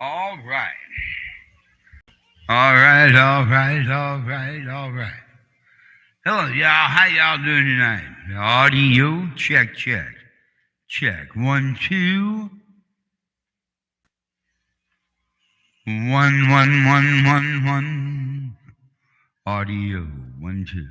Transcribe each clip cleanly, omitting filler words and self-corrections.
All right. All right, all right, all right, all right. Hello, y'all. How y'all doing tonight? Audio check, check, check. 1, 2. 1, 1, 1, 1, 1. Audio 1, 2.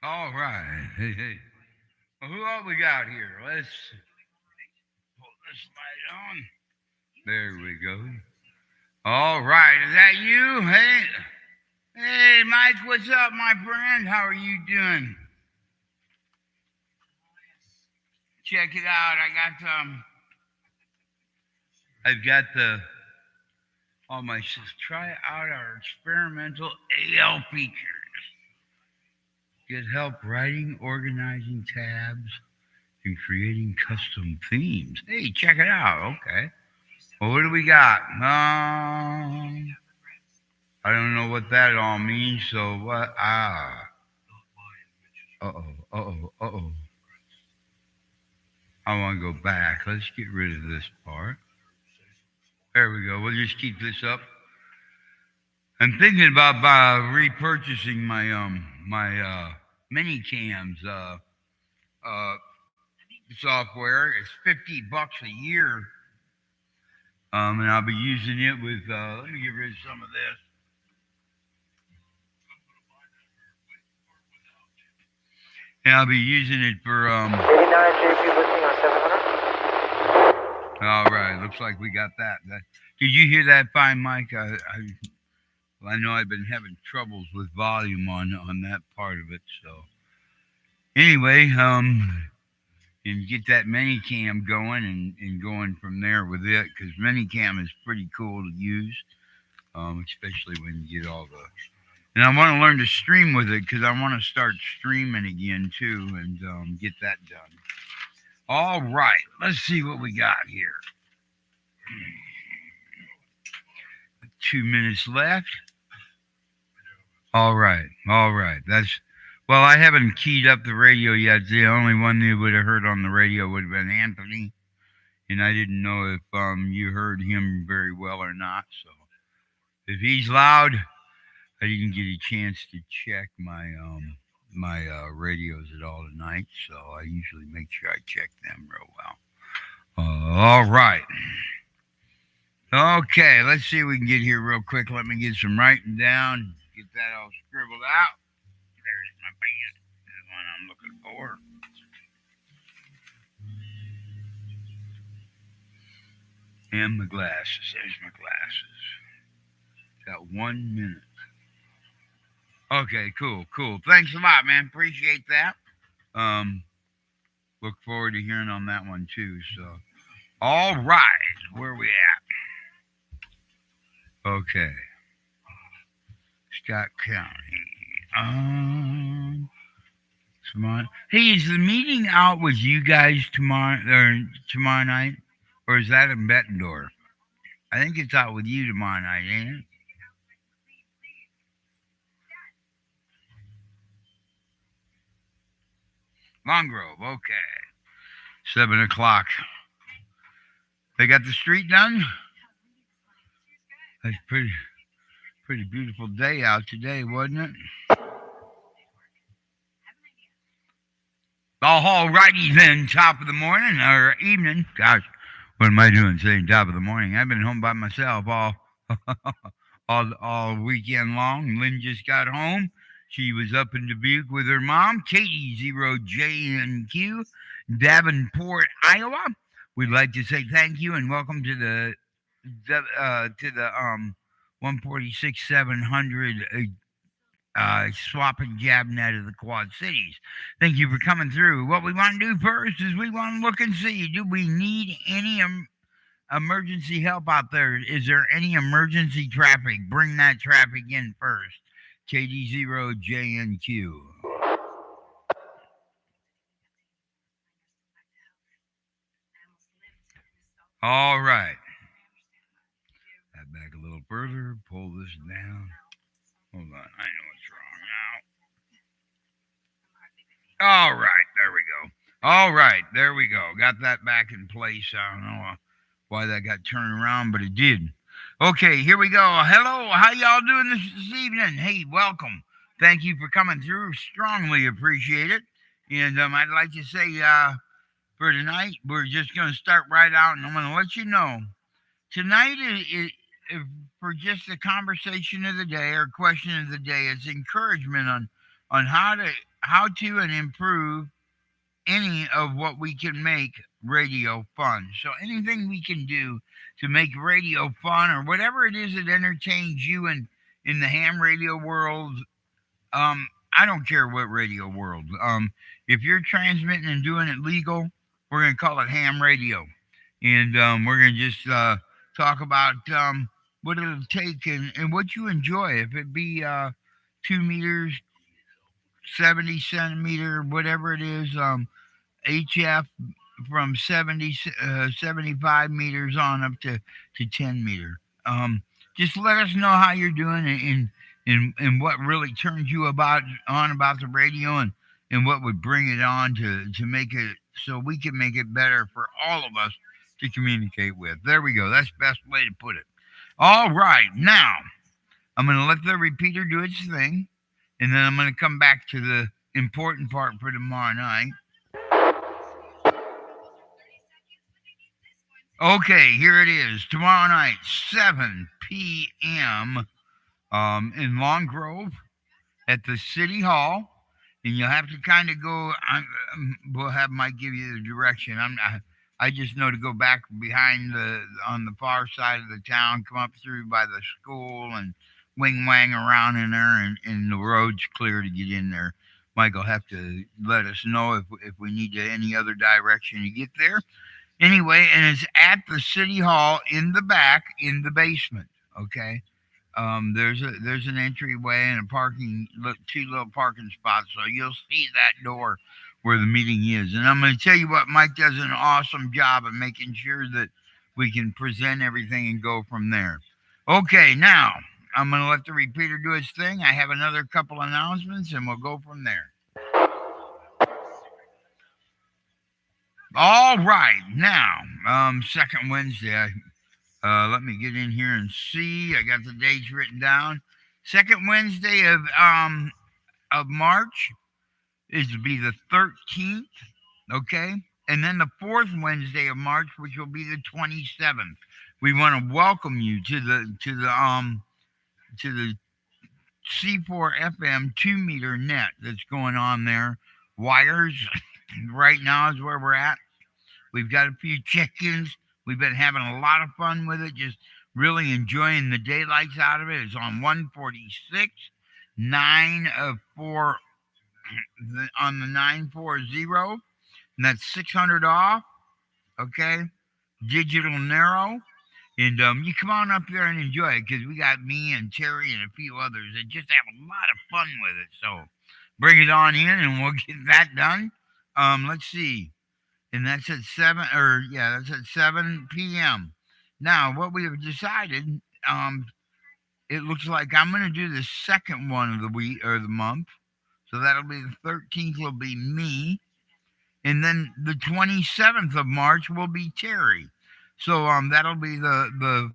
All right. Hey, hey. Well, who all we got here? Let's pull this light on. There we go. All right. Is that you? Hey. Hey, Mike, what's up, my friend? How are you doing? Check it out. I've got the all my try out our experimental AL features. Get help writing, organizing tabs, and creating custom themes. Hey, check it out. Okay. Well, what do we got? I don't know what that all means. So what? Uh oh. Uh oh. Uh oh. I want to go back. Let's get rid of this part. There we go. We'll just keep this up. I'm thinking about repurchasing my mini cams uh software. It's $50 a year. And I'll be using it with let me get rid of some of this. And I'll be using it for 89 JP listening on 700. all right, looks like we got that. Did you hear that fine, Mike? I know I've been having troubles with volume on that part of it. So anyway, and get that Minicam going and going from there with it because Minicam is pretty cool to use, especially when you get all the. And I want to learn to stream with it because I want to start streaming again too and get that done. All right, let's see what we got here. 2 minutes left. All right, all right. That's well, I haven't keyed up the radio yet. The only one you would have heard on the radio would have been Anthony, and I didn't know if you heard him very well or not. So if he's loud, I didn't get a chance to check my radios at all tonight. So I usually make sure I check them real well. All right. Okay, let's see if we can get here real quick. Let me get some writing down. Get that all scribbled out. There's my pen. The one I'm looking for. And my glasses. There's my glasses. Got 1 minute. Okay, cool, cool. Thanks a lot, man. Appreciate that. Um, look forward to hearing on that one too. So, all right, where we at? Okay, Scott County. Tomorrow. Hey, is the meeting out with you guys tomorrow night, or is that in Bettendorf? I think it's out with you tomorrow night, ain't it? Long Grove. Okay. 7 o'clock. They got the street done. That's pretty beautiful day out today, wasn't it? All righty then, top of the morning or evening. Gosh, what am I doing saying top of the morning? I've been home by myself all all weekend long. Lynn just got home. She was up in Dubuque with her mom, Katie 0JNQ, Davenport, Iowa. We'd like to say thank you and welcome to the 146 700 swap and jab net of the Quad Cities. Thank you for coming through. What we want to do first is we want to look and see, do we need any emergency help out there? Is there any emergency traffic? Bring that traffic in first. KD0JNQ. All right. That back a little further. Pull this down. Hold on. I know what's wrong now. All right. There we go. All right. There we go. Got that back in place. I don't know why that got turned around, but it did. Okay, here we go. Hello. How y'all doing this evening? Hey, welcome. Thank you for coming through. Strongly appreciate it. And I'd like to say for tonight, we're just going to start right out, and I'm going to let you know. Tonight is for just the conversation of the day or question of the day. It's encouragement on how to and improve any of what we can make radio fun. So anything we can do to make radio fun or whatever it is that entertains you in the ham radio world. I don't care what radio world. If you're transmitting and doing it legal, we're going to call it ham radio. And we're going to just talk about what it'll take and what you enjoy. If it be 2 meters, 70 centimeter, whatever it is, HF from 75 meters on up to 10 meter. Just let us know how you're doing and what really turns you about the radio and what would bring it on to make it so we can make it better for all of us to communicate with. There we go. That's the best way to put it. All right. Now, I'm going to let the repeater do its thing, and then I'm going to come back to the important part for tomorrow night. Okay, here it is. Tomorrow night, 7 p.m. In Long Grove at the City Hall. And you'll have to kind of go. We'll have Mike give you the direction. I just know to go back behind on the far side of the town, come up through by the school, and wing wang around in there, and the road's clear to get in there. Mike will have to let us know if we need any other direction to get there. Anyway, and it's at the City Hall in the back, in the basement. Okay. There's an entryway and two little parking spots, so you'll see that door where the meeting is. And I'm going to tell you what, Mike does an awesome job of making sure that we can present everything and go from there. Okay, now I'm going to let the repeater do its thing. I have another couple announcements, and we'll go from there. All right, now second Wednesday. Let me get in here and see. I got the dates written down. Second Wednesday of March is to be the 13th, okay? And then the fourth Wednesday of March, which will be the 27th. We want to welcome you to the C4 FM 2 meter net that's going on there. Wires right now is where we're at. We've got a few check-ins. We've been having a lot of fun with it, just really enjoying the daylights out of it. It's on 146, 9-4 on the 940, and that's 600 off, okay? Digital narrow. And you come on up there and enjoy it, because we got me and Terry and a few others that just have a lot of fun with it. So bring it on in, and we'll get that done. Let's see, and that's at that's at 7 p.m. Now, what we have decided, um, it looks like I'm going to do the second one of the week or the month, so that'll be the 13th. Will be me, and then the 27th of March will be Terry. So that'll be the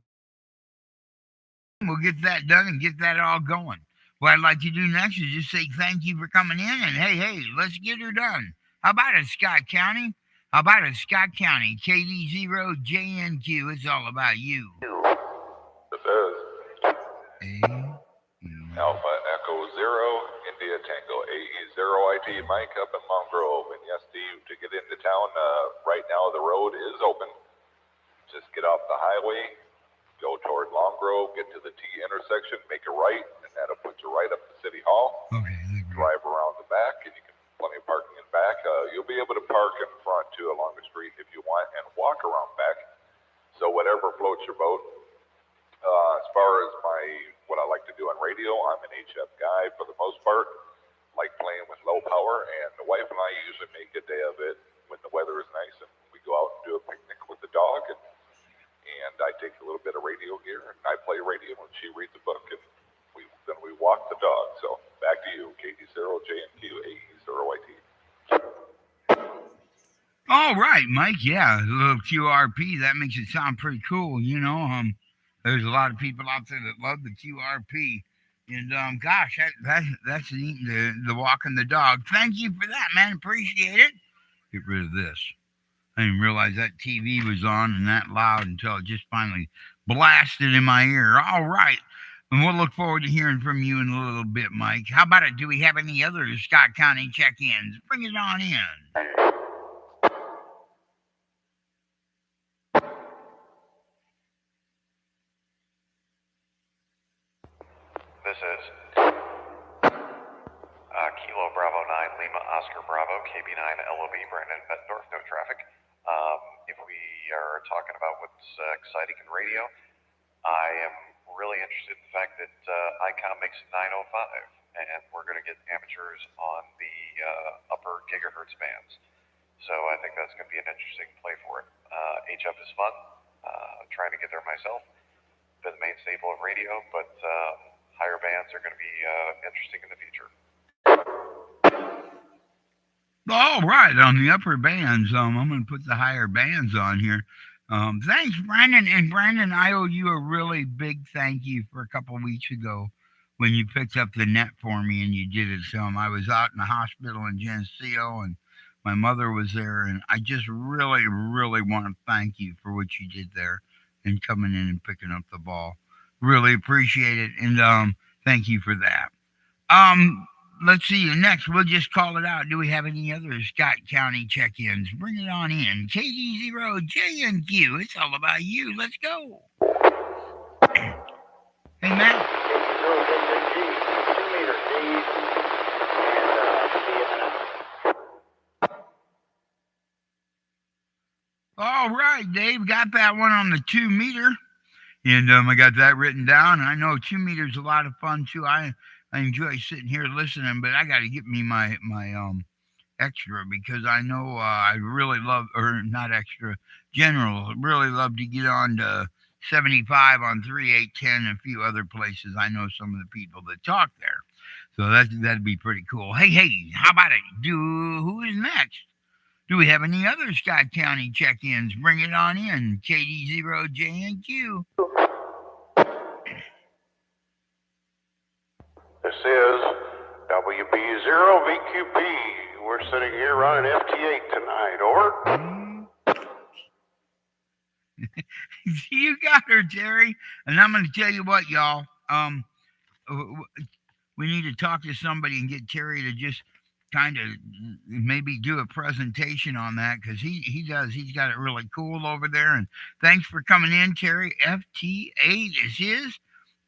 we'll get that done and get that all going. What I'd like to do next is just say thank you for coming in and hey, let's get her done. How about it, Scott County? How about it, Scott County? KD0JNQ. It's all about you. This is A- Alpha Echo Zero, India Tango AE0IT, Mike up in Long Grove. And yes, Steve, to get into town, right now the road is open. Just get off the highway, go toward Long Grove, get to the T intersection, make a right, and that'll put you right up to City Hall. Okay. Drive around the back, and you can plenty of parking in back. You'll be able to park in front too along the street if you want, and walk around back. So whatever floats your boat. As far as what I like to do on radio, I'm an HF guy for the most part. Like playing with low power, and the wife and I usually make a day of it when the weather is nice, and we go out and do a picnic with the dog, and I take a little bit of radio gear, and I play radio, and she reads a book, and then we walk the dog. So back to you, KD0JNQ AE0IT. All right, Mike. Yeah, a little QRP. That makes it sound pretty cool. There's a lot of people out there that love the QRP, and gosh, that's neat. The walking the dog. Thank you for that, man. Appreciate it. Get rid of this. I didn't realize that TV was on and that loud until it just finally blasted in my ear. All right. And we'll look forward to hearing from you in a little bit, Mike. How about it? Do we have any other Scott County check-ins? Bring it on in. This is Kilo Bravo 9, Lima Oscar Bravo, KB9 LOB, Brandon Bettendorf, no traffic. If we are talking about what's exciting in radio, I am really interested in the fact that ICOM makes 905, and we're going to get amateurs on the upper gigahertz bands. So I think that's going to be an interesting play for it. HF is fun, trying to get there myself. Been the main staple of radio, but higher bands are going to be interesting in the future. All right, on the upper bands, I'm going to put the higher bands on here. Thanks, Brandon. And Brandon, I owe you a really big thank you for a couple of weeks ago when you picked up the net for me and you did it. So I was out in the hospital in Geneseo, and my mother was there, and I just really, really want to thank you for what you did there and coming in and picking up the ball. Really appreciate it, and thank you for that. Let's see. Next, we'll just call it out. Do we have any other Scott County check-ins? Bring it on in. KD0JNQ. It's all about you. Let's go. Hey, Matt. KD0JNG, 2 meter, Dave, and see you in a minute. All right, Dave. Got that one on the 2 meter. And I got that written down. And I know 2 meters a lot of fun, too. I enjoy sitting here listening, but I got to get me my extra because I know I really love, or not extra, general, really love to get on to 75 on 3810 and a few other places. I know some of the people that talk there. So that'd be pretty cool. Hey, how about it? Who is next? Do we have any other Scott County check-ins? Bring it on in. KD0JNQ. This is WB0VQP. We're sitting here running FT8 tonight. Over. You got her, Terry. And I'm going to tell you what, y'all. We need to talk to somebody and get Terry to just kind of maybe do a presentation on that because he does. He's got it really cool over there. And thanks for coming in, Terry. FT8 is his.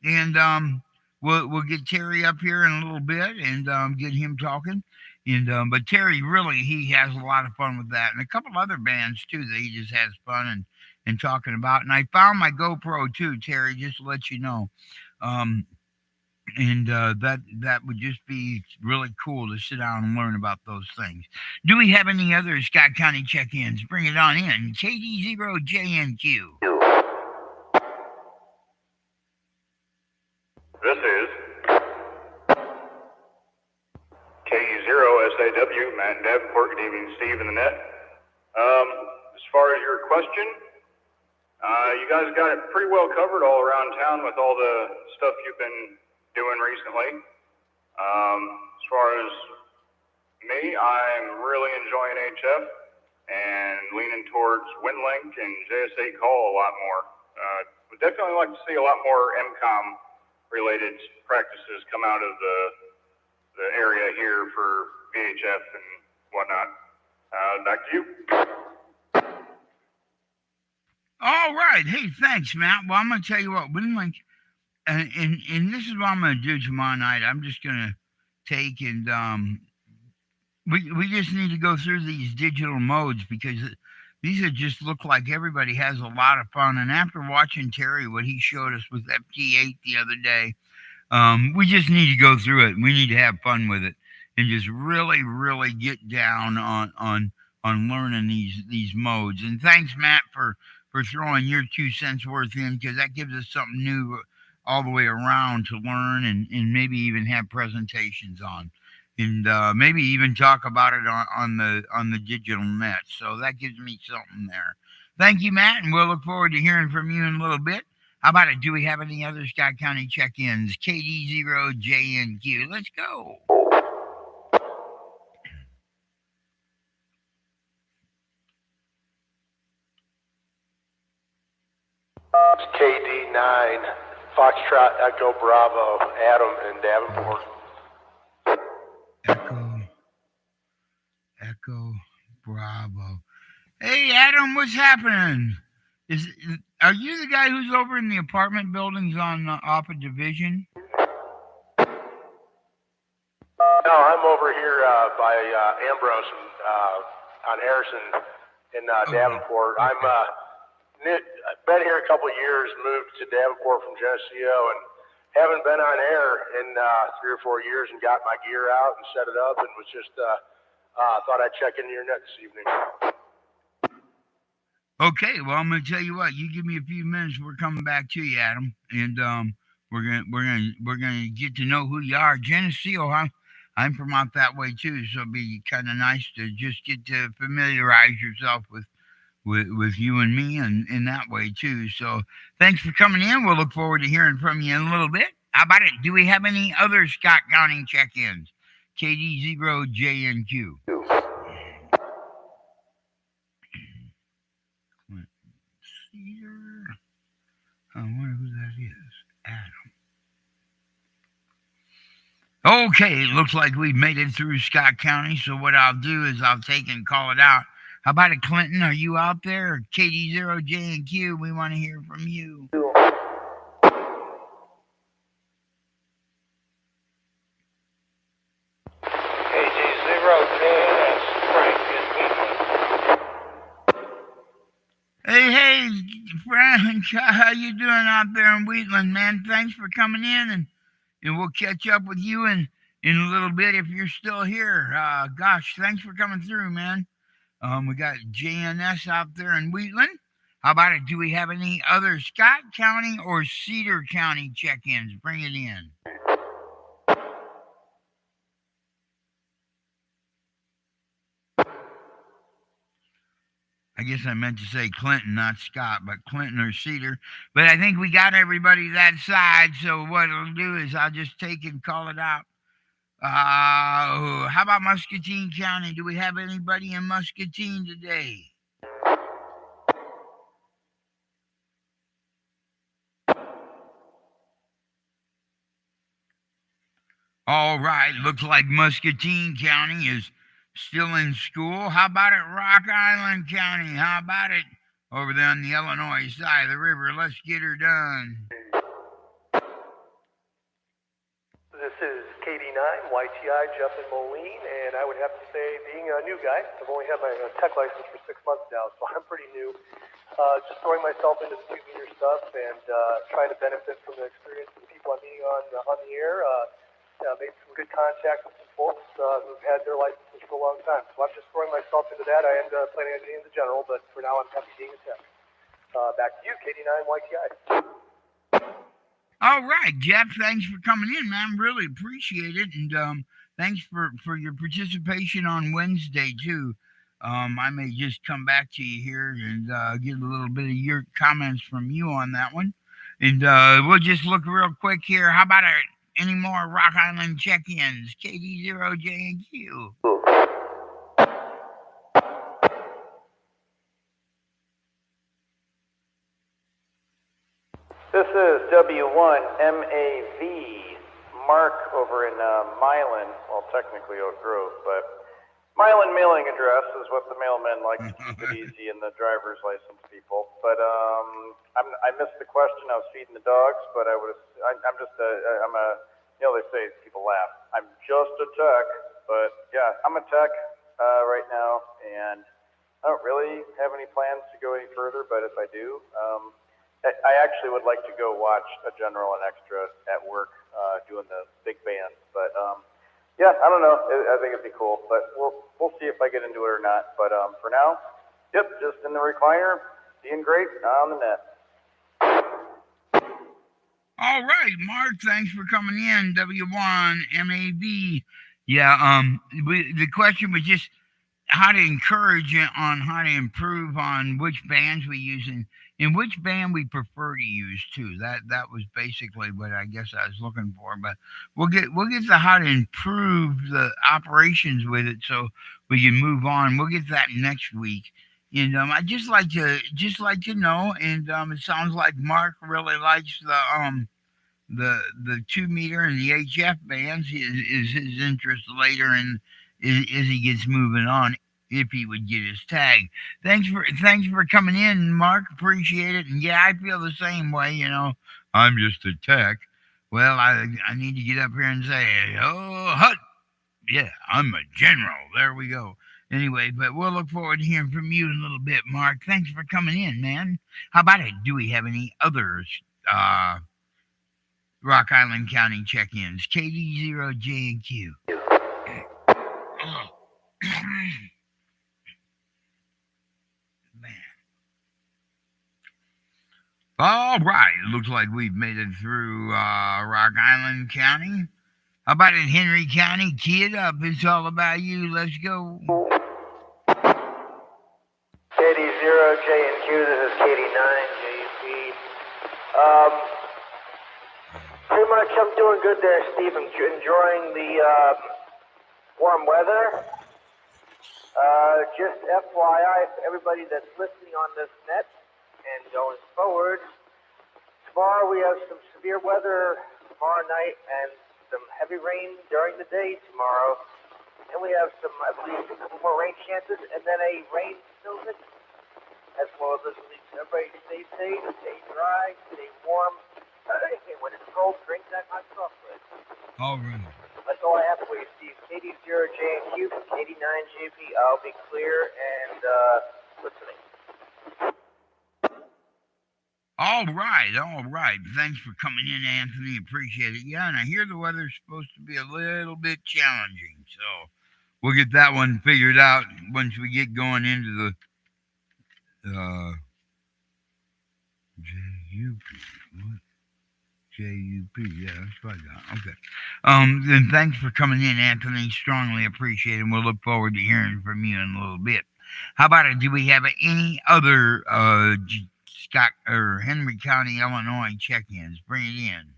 And we'll get Terry up here in a little bit and get him talking. And but Terry really, he has a lot of fun with that, and a couple other bands too that he just has fun and talking about. And I found my GoPro too, Terry, just to let you know. And that would just be really cool to sit down and learn about those things. Do we have any other Scott County check-ins? Bring it on in. KD0JNQ. This is KU0SAW, Matt and Davenport. Good evening, Steve in the net. As far as your question, you guys got it pretty well covered all around town with all the stuff you've been doing recently. As far as me, I'm really enjoying HF and leaning towards WinLink and JSA Call a lot more. Would definitely like to see a lot more MCOM related practices come out of the area here for VHF and whatnot. Back to you. All right. Hey, thanks, Matt. Well, I'm going to tell you what, WinLink, and this is what I'm going to do tomorrow night. I'm just going to take and we just need to go through these digital modes because these are just look like everybody has a lot of fun. And after watching Terry, what he showed us with FT8 the other day, we just need to go through it. We need to have fun with it and just really, really get down on learning these modes. And thanks, Matt, for throwing your 2 cents worth in because that gives us something new all the way around to learn and maybe even have presentations on. And maybe even talk about it on the digital net. So that gives me something there. Thank you, Matt, and we'll look forward to hearing from you in a little bit. How about it? Do we have any other Scott County check-ins? KD0JNQ. Let's go. KD9, Foxtrot, Echo, Bravo, Adam, and Davenport. Echo, Bravo. Hey, Adam, what's happening? Are you the guy who's over in the apartment buildings on off of Division? No, I'm over here by Ambrose on Harrison in Davenport. Okay. I've been here a couple of years, moved to Davenport from Geneseo, and haven't been on air in 3 or 4 years and got my gear out and set it up and was just thought I'd check into your net this evening. Okay, well, I'm going to tell you what. You give me a few minutes, we're coming back to you, Adam, and we're gonna get to know who you are. Geneseo, I'm from out that way too, so it'd be kind of nice to just get to familiarize yourself with you and me and in that way too. So thanks for coming in. We'll look forward to hearing from you in a little bit. How about it? Do we have any other Scott County check-ins? KD0JNQ. Cedar. I wonder who that is. Adam. Okay, looks like we've made it through Scott County. So what I'll do is I'll take and call it out. How about it, Clinton? Are you out there? KD0JNQ, we want to hear from you. KD0JNS, Frank in Wheatland. Hey, Frank, how you doing out there in Wheatland, man? Thanks for coming in, and we'll catch up with you in a little bit if you're still here. Gosh, thanks for coming through, man. We got JNS out there in Wheatland. How about it? Do we have any other Scott County or Cedar County check-ins? Bring it in. I guess I meant to say Clinton, not Scott, but Clinton or Cedar. But I think we got everybody that side. So what I'll do is I'll just take and call it out. How about Muscatine County? Do we have anybody in Muscatine today? All right, looks like Muscatine County is still in school. How about it, Rock Island County? How about it over there on the Illinois side of the river? Let's get her done. This is KD9, YTI, Jeff and Moline, and I would have to say, being a new guy, I've only had my tech license for 6 months now, so I'm pretty new. Just throwing myself into the 2-meter stuff and trying to benefit from the experience of the people I'm meeting on the air. Made some good contact with some folks who've had their licenses for a long time. So I'm just throwing myself into that. I am planning on getting the general, but for now I'm happy being a tech. Back to you, KD9YTI. All right, Jeff, thanks for coming in, man. Really appreciate it. And thanks for your participation on Wednesday, too. I may just come back to you here and get a little bit of your comments from you on that one. And we'll just look real quick here. How about any more Rock Island check-ins? KD0JQ. This is W1MAV, Mark over in Milan, well, technically Oak Grove, but Milan mailing address is what the mailmen like to keep it easy and the driver's license people. But I missed the question. I was feeding the dogs, but I'm a, you know, they say people laugh. I'm just a tech, but yeah, I'm a tech right now, and I don't really have any plans to go any further, but if I do, I actually would like to go watch a general and extra at work doing the big band, but yeah, I don't know. I think it'd be cool, but we'll see if I get into it or not. But for now, yep, just in the recliner, being great on the net. All right, Mark, thanks for coming in. W1MAV. Yeah, the question was just how to encourage it on how to improve on which bands we use and which band we prefer to use too. That was basically what I guess I was looking for. But we'll get to how to improve the operations with it so we can move on. We'll get that next week. And I just like to know. And it sounds like Mark really likes the 2-meter and the HF bands is his interest later and as he gets moving on, if he would get his tag. Thanks for coming in, Mark. Appreciate it. And yeah, I feel the same way, you know. I'm just a tech. Well, I need to get up here and say, oh, hut. Yeah, I'm a general. There we go. Anyway, but we'll look forward to hearing from you in a little bit, Mark. Thanks for coming in, man. How about it? Do we have any others? Rock Island County check-ins. KD0JQ. Man. All right. It looks like we've made it through Rock Island County. How about in Henry County? Key it up. It's all about you. Let's go. KD0JQ, this is KD9JP. Pretty much I'm doing good there, Steve. I'm enjoying the warm weather. Just FYI for everybody that's listening on this net and going forward, tomorrow we have some severe weather tomorrow night and some heavy rain during the day tomorrow. And we have some, I believe, a couple more rain chances and then a rain snow mix as well as this week. Everybody stay safe, stay dry, stay warm. And when it's cold, drink that hot chocolate. All right. That's all I have for you, Steve. KD0JQ, KD9JP. I'll be clear and listening. All right. Thanks for coming in, Anthony. Appreciate it. Yeah, and I hear the weather's supposed to be a little bit challenging, so we'll get that one figured out once we get going into the JUP. What? JUP, yeah, that's what I got. Okay. Then thanks for coming in, Anthony. Strongly appreciate it. We'll look forward to hearing from you in a little bit. How about it? Do we have any other Scott or Henry County, Illinois check-ins? Bring it in.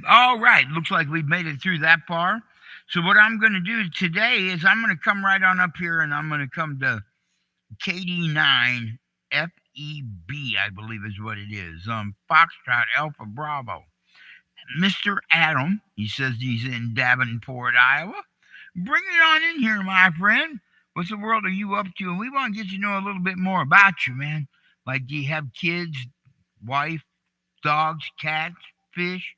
All right. Looks like we've made it through that far. So what I'm going to do today is I'm going to come right on up here and I'm going to come to KD9 FEB, I believe is what it is. Foxtrot Alpha Bravo. Mr. Adam, he says he's in Davenport, Iowa. Bring it on in here, my friend. What the world are you up to? And we want to get to know a little bit more about you, man. Like, do you have kids, wife, dogs, cats, fish?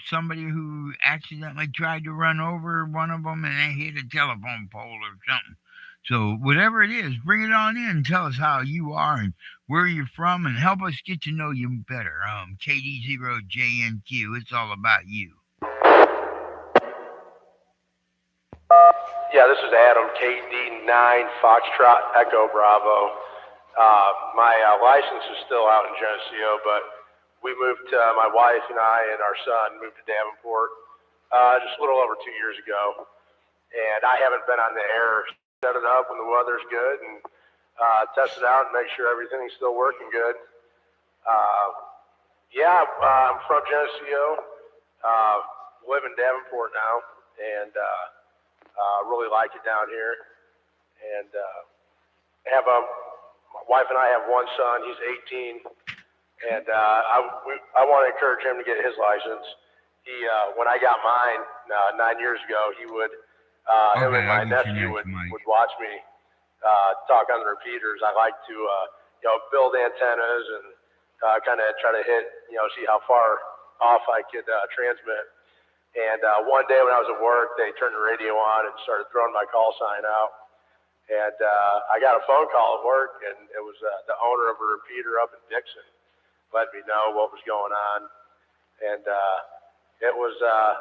somebody who accidentally tried to run over one of them and they hit a telephone pole or something. So whatever it is, bring it on in. Tell us how you are and where you're from, and help us get to know you better. KD0JNQ, it's all about you. Yeah, this is Adam, KD9 Foxtrot Echo Bravo. My license is still out in Geneseo, but we moved, my wife and I and our son moved to Davenport just a little over 2 years ago. And I haven't been on the air. Set it up when the weather's good and test it out and make sure everything's still working good. I'm from Geneseo, live in Davenport now, and really like it down here. And my wife and I have one son. He's 18, and I want to encourage him to get his license. He when I got mine 9 years ago, he would him and my nephew would watch me talk on the repeaters. I like to build antennas and kind of try to hit, see how far off I could transmit. And one day when I was at work, they turned the radio on and started throwing my call sign out. And I got a phone call at work, and it was the owner of a repeater up in Dixon, let me know what was going on. And it was a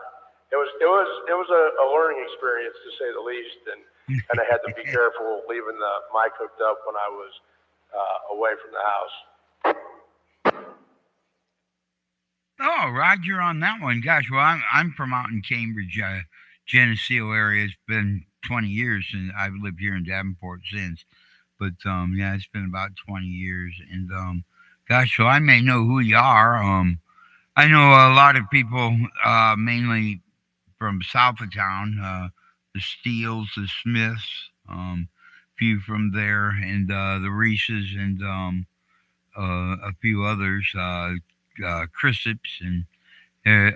learning experience, to say the least, and I had to be careful leaving the mic hooked up when I was away from the house. Oh, Roger on that one. Gosh, well, I'm from out in Cambridge, Geneseo area. It's been 20 years since I've lived here in Davenport since. But, it's been about 20 years. And, gosh, so I may know who you are. I know a lot of people, mainly from south of town, the Steels, the Smiths, few from there, and the Reeses, and a few others, Crisps, and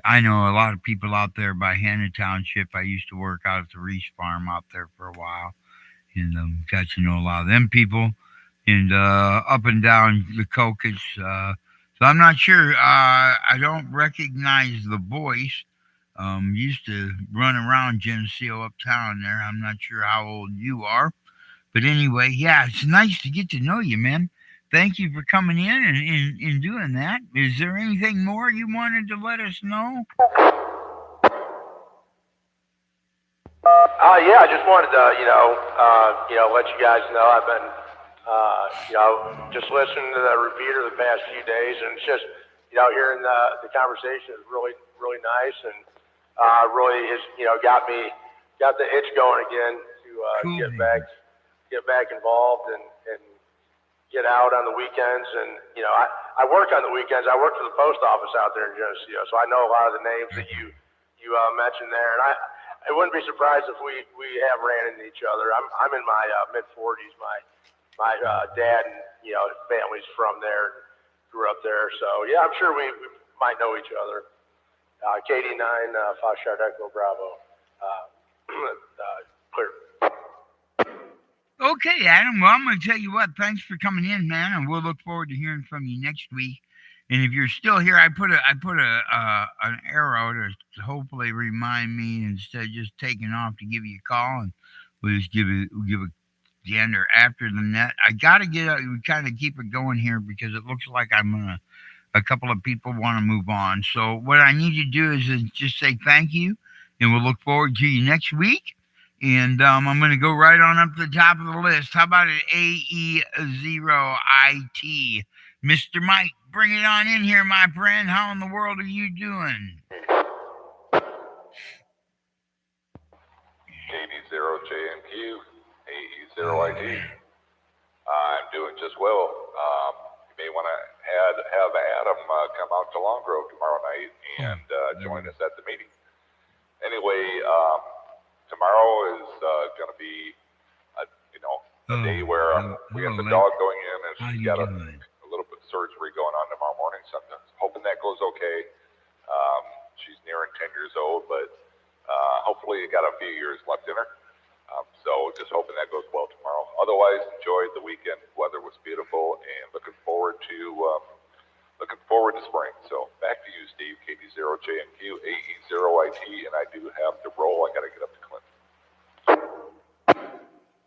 I know a lot of people out there by Hannah Township. I used to work out at the Reese farm out there for a while, and got to know a lot of them people, and up and down the Cocos. So I'm not sure. I don't recognize the voice. Used to run around Geneseo uptown there. I'm not sure how old you are, but anyway, yeah, it's nice to get to know you, man. Thank you for coming in and doing that. Is there anything more you wanted to let us know? I just wanted to, let you guys know I've been, just listening to the repeater the past few days, and it's just, hearing the conversation is really, really nice, and really has, got the itch going again to Cool. get back involved and get out on the weekends. And I work on the weekends. I work for the post office out there in Geneseo, so I know a lot of the names that you mentioned there, and I wouldn't be surprised if we have ran into each other. I'm in my mid 40s. My dad and his family's from there, grew up there, so yeah, I'm sure we might know each other. KD9 Foxtrot Echo Bravo. Clear. Okay, Adam. Well, I'm going to tell you what. Thanks for coming in, man, and we'll look forward to hearing from you next week. And if you're still here, I put an arrow to hopefully remind me instead of just taking off to give you a call, and we'll just give a gander after the net. I got to kind of keep it going here because it looks like a couple of people want to move on. So what I need to do is just say thank you, and we'll look forward to you next week. And I'm going to go right on up to the top of the list. How about it, AE0IT? Mr. Mike, bring it on in here, my friend. How in the world are you doing? KD0JNQ, AE0IT. I'm doing just well. You may want to have Adam come out to Long Grove tomorrow night and join us at the meeting. Anyway, tomorrow is going to be a day where we have the dog going in, and she's got a little bit of surgery going on tomorrow morning. So I'm hoping that goes okay. She's nearing 10 years old, but hopefully got a few years left in her. So just hoping that goes well tomorrow. Otherwise, enjoyed the weekend. Weather was beautiful, and looking forward to looking forward to spring. So back to you, Steve. KD0JNQ, AE0IT, and I do have to roll. I got to get up to Clinton.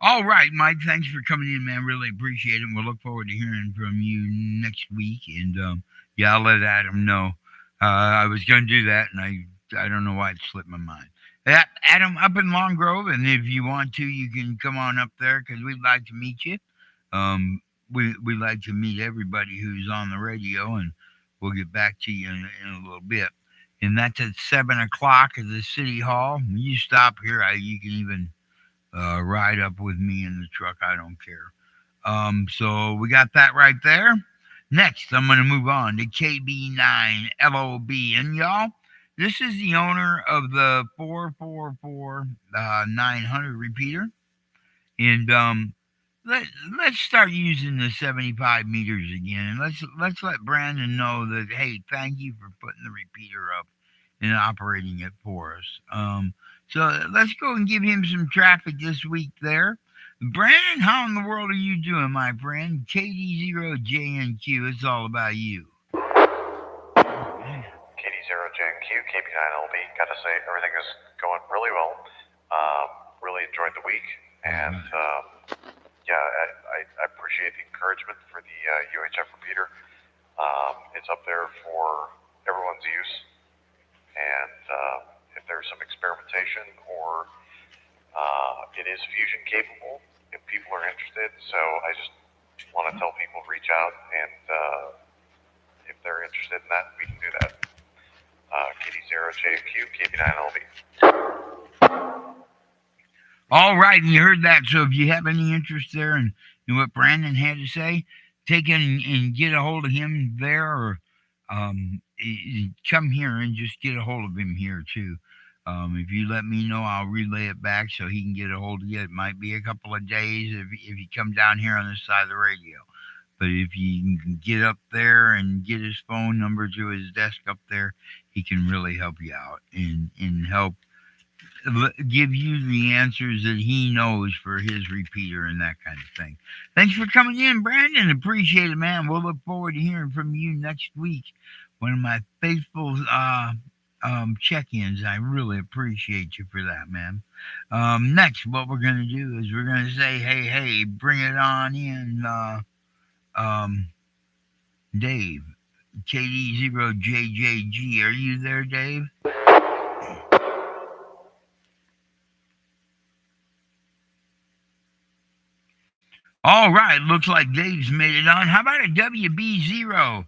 All right, Mike. Thanks for coming in, man. Really appreciate it. We'll look forward to hearing from you next week. And yeah, I'll let Adam know. I was going to do that, and I don't know why it slipped my mind. Adam, up in Long Grove, and if you want to, you can come on up there because we'd like to meet you. We like to meet everybody who's on the radio, and we'll get back to you in a little bit. And that's at 7 o'clock at the City Hall. You stop here, you can even ride up with me in the truck. I don't care. So we got that right there. Next, I'm going to move on to KB9LOB. And y'all, this is the owner of the 444-900 repeater. And let's start using the 75 meters again. And let's let Brandon know that, hey, thank you for putting the repeater up and operating it for us. So let's go and give him some traffic this week there. Brandon, how in the world are you doing, my friend? KD0JNQ, it's all about you. KD0JNQ, KB9LB. Got to say, everything is going really well. Really enjoyed the week. And yeah, I appreciate the encouragement for the UHF repeater. It's up there for everyone's use. And if there's some experimentation or it is fusion capable if people are interested. So I just want to tell people, reach out, and if they're interested in that, we can do that. KD0JQ, KB9LB. All right, and you heard that. So if you have any interest there in what Brandon had to say, take in and get a hold of him there, or come here and just get a hold of him here too. If you let me know, I'll relay it back so he can get a hold of you. It might be a couple of days if you come down here on this side of the radio. But if you can get up there and get his phone number to his desk up there, he can really help you out and help give you the answers that he knows for his repeater and that kind of thing. Thanks for coming in, Brandon. Appreciate it, man. We'll look forward to hearing from you next week. One of my faithful check-ins. I really appreciate you for that, man. Next, what we're going to do is we're going to say, hey, bring it on in, Dave, KD0JJG. Are you there, Dave? All right, looks like Dave's made it on. How about a WB0?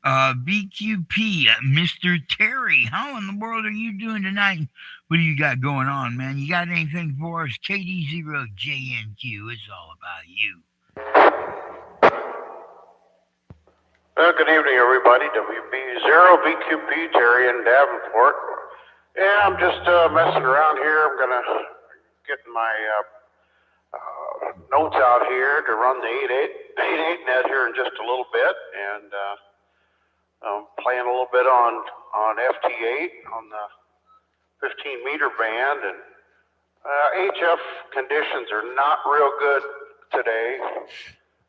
BQP, Mr. Terry. How in the world are you doing tonight? What do you got going on, man? You got anything for us? KD0JNQ, it's all about you. Good evening, everybody. WB0 BQP, Terry in Davenport. Yeah, I'm just messing around here. I'm going to get my notes out here to run the 88 net here in just a little bit. And playing a little bit on FT8 on the 15 meter band, and HF conditions are not real good today.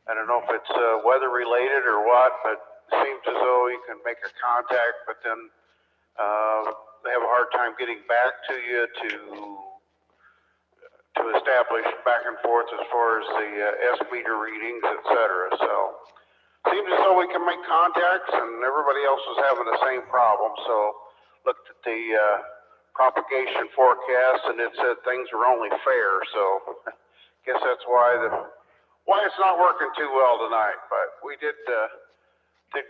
I don't know if it's weather related or what, but it seems as though you can make a contact, but then they have a hard time getting back to you to establish back and forth as far as the S meter readings, etc. So seems as though we can make contacts, and everybody else is having the same problem. So looked at the propagation forecast, and it said things are only fair. So guess that's why it's not working too well tonight. But we did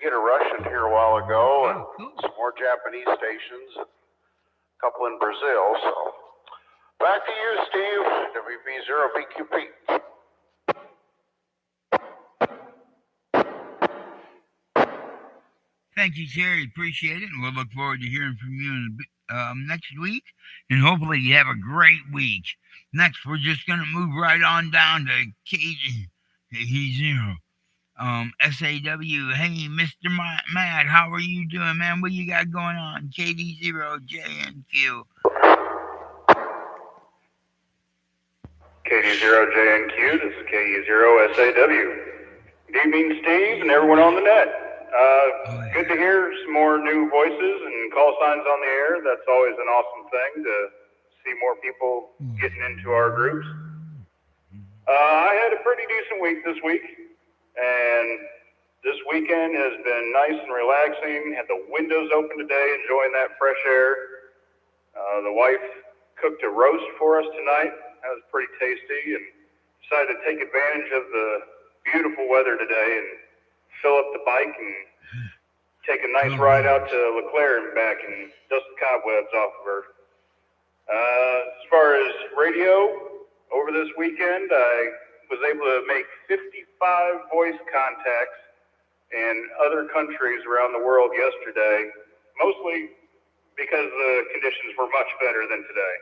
get a Russian here a while ago, and some more Japanese stations, a couple in Brazil. So back to you, Steve. WB0BQP. Thank you, Terry. Appreciate it. And we'll look forward to hearing from you next week. And hopefully you have a great week. Next, we're just going to move right on down to KD0. SAW. Hey, Mr. Matt, how are you doing, man? What you got going on? KD0JNQ. KD0JNQ, this is KE0SAW. Good evening, Steve, and everyone on the net. Good to hear some more new voices and call signs on the air. That's always an awesome thing to see more people getting into our groups. I had a pretty decent week this week, and this weekend has been nice and relaxing. Had the windows open today, enjoying that fresh air. The wife cooked a roast for us tonight. That was pretty tasty, and decided to take advantage of the beautiful weather today and fill up the bike and take a nice ride out to LeClaire and back and dust the cobwebs off of her. As far as radio, over this weekend, I was able to make 55 voice contacts in other countries around the world yesterday, mostly because the conditions were much better than today.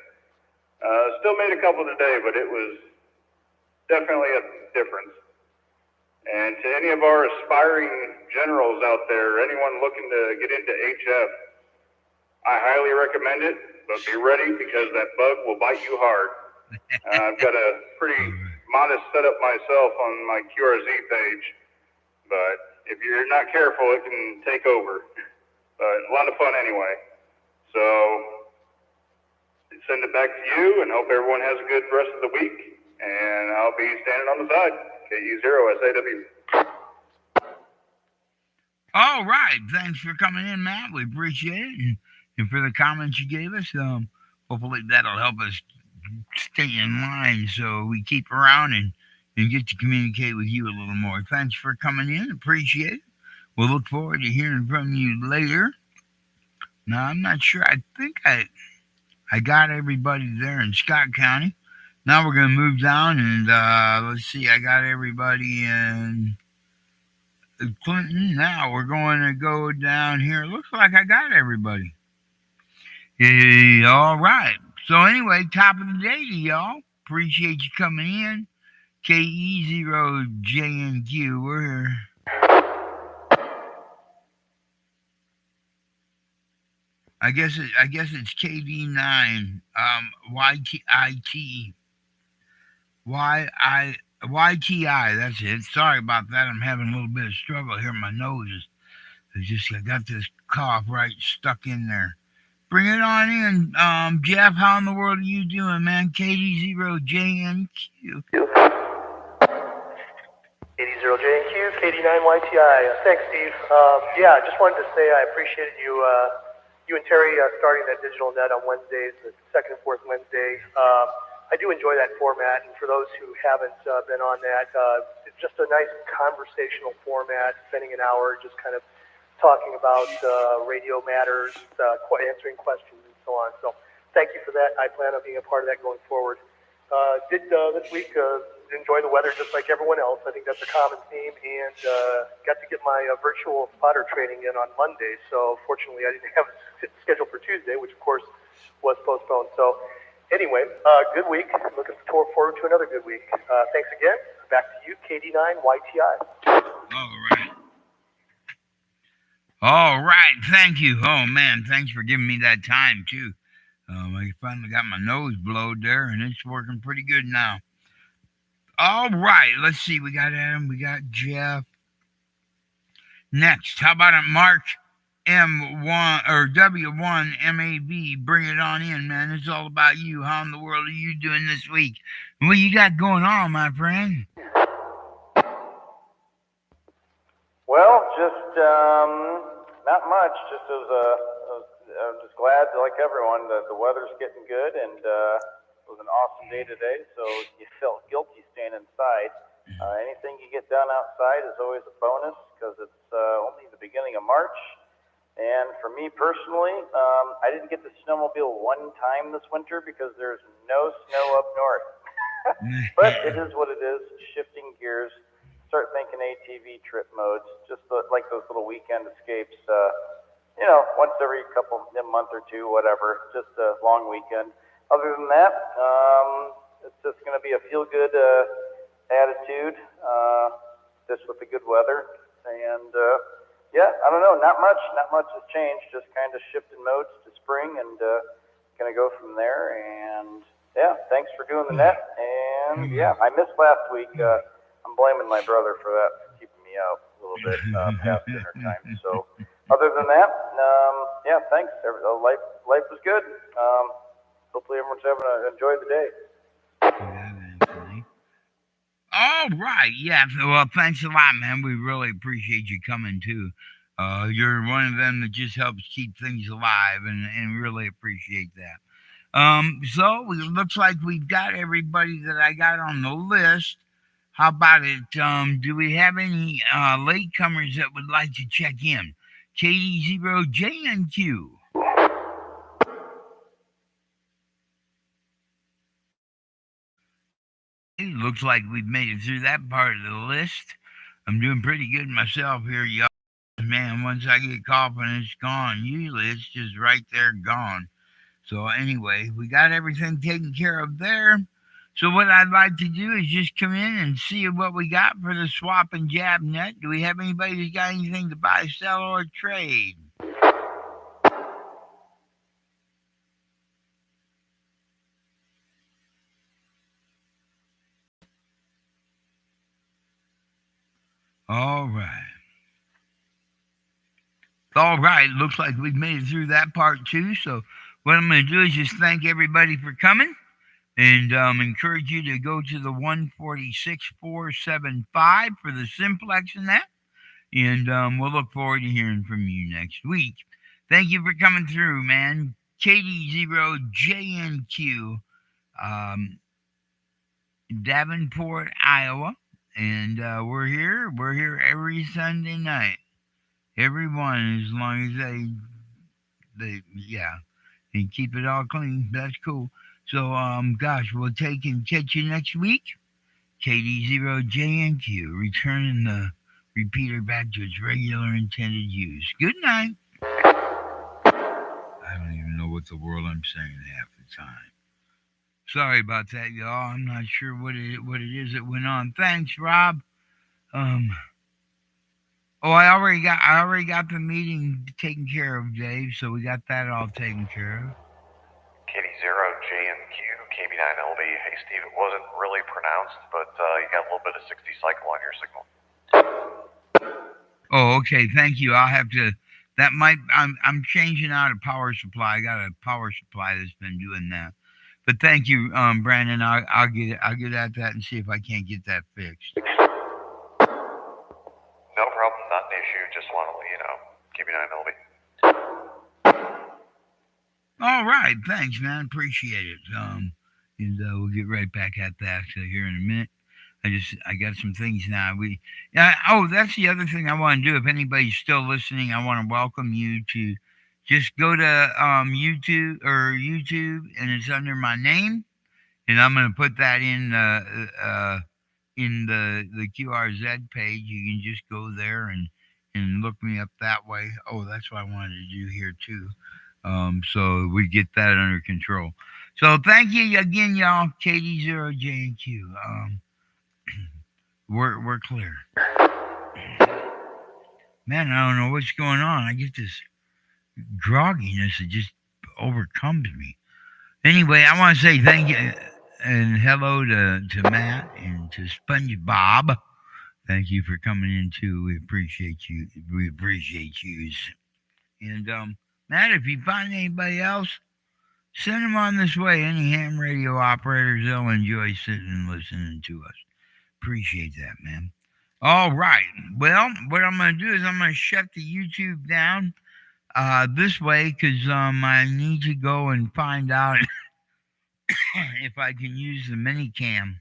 Still made a couple today, but it was definitely a difference. And to any of our aspiring generals out there, anyone looking to get into HF, I highly recommend it, but be ready because that bug will bite you hard. I've got a pretty modest setup myself on my QRZ page, but if you're not careful, it can take over. But a lot of fun anyway. So send it back to you and hope everyone has a good rest of the week. And I'll be standing on the side. KU0SAW. All right. Thanks for coming in, Matt. We appreciate it. And for the comments you gave us, hopefully that'll help us stay in line so we keep around and get to communicate with you a little more. Thanks for coming in. Appreciate it. We'll look forward to hearing from you later. Now, I'm not sure. I think I got everybody there in Scott County. Now we're going to move down and let's see. I got everybody in Clinton. Now we're going to go down here. It looks like I got everybody. All right. So anyway, top of the day to y'all. Appreciate you coming in. KE0JNQ. We're I guess it's KD9 YTI. That's it. Sorry about that. I'm having a little bit of struggle here. My nose I got this cough right stuck in there. Bring it on in, Jeff. How in the world are you doing, man? KD0JNQ. KD0JNQ, KD9YTI. Thanks, Steve. Yeah, I just wanted to say I appreciated you and Terry starting that digital net on Wednesdays, the second and fourth Wednesday. I do enjoy that format, and for those who haven't been on that, it's just a nice conversational format, spending an hour just kind of talking about radio matters, answering questions, and so on. So thank you for that. I plan on being a part of that going forward. Did this week enjoy the weather just like everyone else. I think that's a common theme, and got to get my virtual spotter training in on Monday. So fortunately, I didn't have it scheduled for Tuesday, which of course was postponed. So anyway, good week. Looking forward to another good week. Thanks again. Back to you, KD9YTI. All right. Thank you. Oh man, thanks for giving me that time too. I finally got my nose blowed there, and it's working pretty good now. All right, let's see. We got Adam, we got Jeff. Next, how about Mark M1 or W1MAV? Bring it on in, man. It's all about you. How in the world are you doing this week? What you got going on, my friend? Well, just not much. Just I'm just glad, like everyone, that the weather's getting good, and it was an awesome day today. So you felt guilty staying inside. Anything you get done outside is always a bonus because it's only the beginning of March. And for me personally, I didn't get to snowmobile one time this winter because there's no snow up north. But it is what it is. Shifting gears. Start thinking ATV trip modes, just like those little weekend escapes. Once every a month or two, whatever, just a long weekend. Other than that, it's just going to be a feel-good attitude, just with the good weather. And, I don't know, not much has changed, just kind of shifting modes to spring and going to go from there. And, thanks for doing the net. And, I missed last week. I'm blaming my brother for that, for keeping me out a little little bit past dinner time. So other than that, yeah, thanks. Life was good. Hopefully everyone's enjoyed the day. Anthony. All right. Yeah. Well, thanks a lot, man. We really appreciate you coming too. You're one of them that just helps keep things alive, and really appreciate that. So it looks like we've got everybody that I got on the list. How about it? Do we have any latecomers that would like to check in? KD0JNQ. It looks like we've made it through that part of the list. I'm doing pretty good myself here, y'all. Man, once I get coughing, it's gone. Usually it's just right there, gone. So anyway, we got everything taken care of there. So what I'd like to do is just come in and see what we got for the swap and jab net. Do we have anybody who's got anything to buy, sell, or trade? All right. All right. Looks like we've made it through that part too. So what I'm going to do is just thank everybody for coming and encourage you to go to the 146,475 for the simplex and that. And we'll look forward to hearing from you next week. Thank you for coming through, man. KD0JNQ, Davenport, Iowa. And we're here every Sunday night. Everyone, as long as they and keep it all clean. That's cool. So, gosh, we'll take and catch you next week. KD0JNQ, returning the repeater back to its regular intended use. Good night. I don't even know what the world I'm saying half the time. Sorry about that, y'all. I'm not sure what it is that went on. Thanks, Rob. I already got the meeting taken care of, Dave. So we got that all taken care of. KD0JNQ, KB9LB. Hey, Steve, it wasn't really pronounced, but you got a little bit of 60 cycle on your signal. Oh, okay. Thank you. I'll have to. That might. I'm changing out a power supply. I got a power supply that's been doing that. But thank you, Brandon. I'll get at that and see if I can't get that fixed. No problem. Not an issue. Just want to let you know. KB9LB. All right. Thanks, man. Appreciate it. And we'll get right back at that here in a minute. I got some things now. That's the other thing I want to do. If anybody's still listening, I want to welcome you to just go to YouTube, and it's under my name, and I'm going to put that in the QRZ page. You can just go there and look me up that way. Oh, that's what I wanted to do here too. So we get that under control. So thank you again, y'all. KD0JNQ. We're clear. Man, I don't know what's going on. I get this grogginess that just overcomes me. Anyway, I want to say thank you and hello to Matt and to SpongeBob. Thank you for coming in too. We appreciate you. We appreciate you. And Matt, if you find anybody else, send them on this way. Any ham radio operators, they'll enjoy sitting and listening to us. Appreciate that, man. All right. Well, what I'm going to do is I'm going to shut the YouTube down this way because I need to go and find out if I can use the Minicam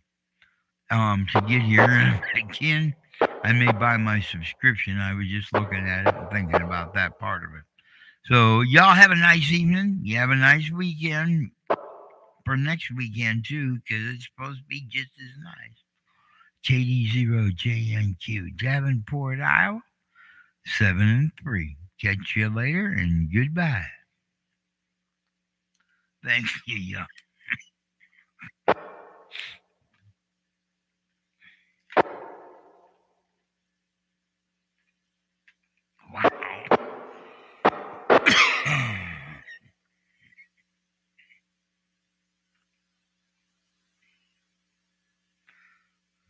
to get here. And if I can, I may buy my subscription. I was just looking at it and thinking about that part of it. So y'all have a nice evening. You have a nice weekend for next weekend too, because it's supposed to be just as nice. KD0JNQ, Davenport, Iowa, 7-3. Catch you later and goodbye. Thank you, y'all.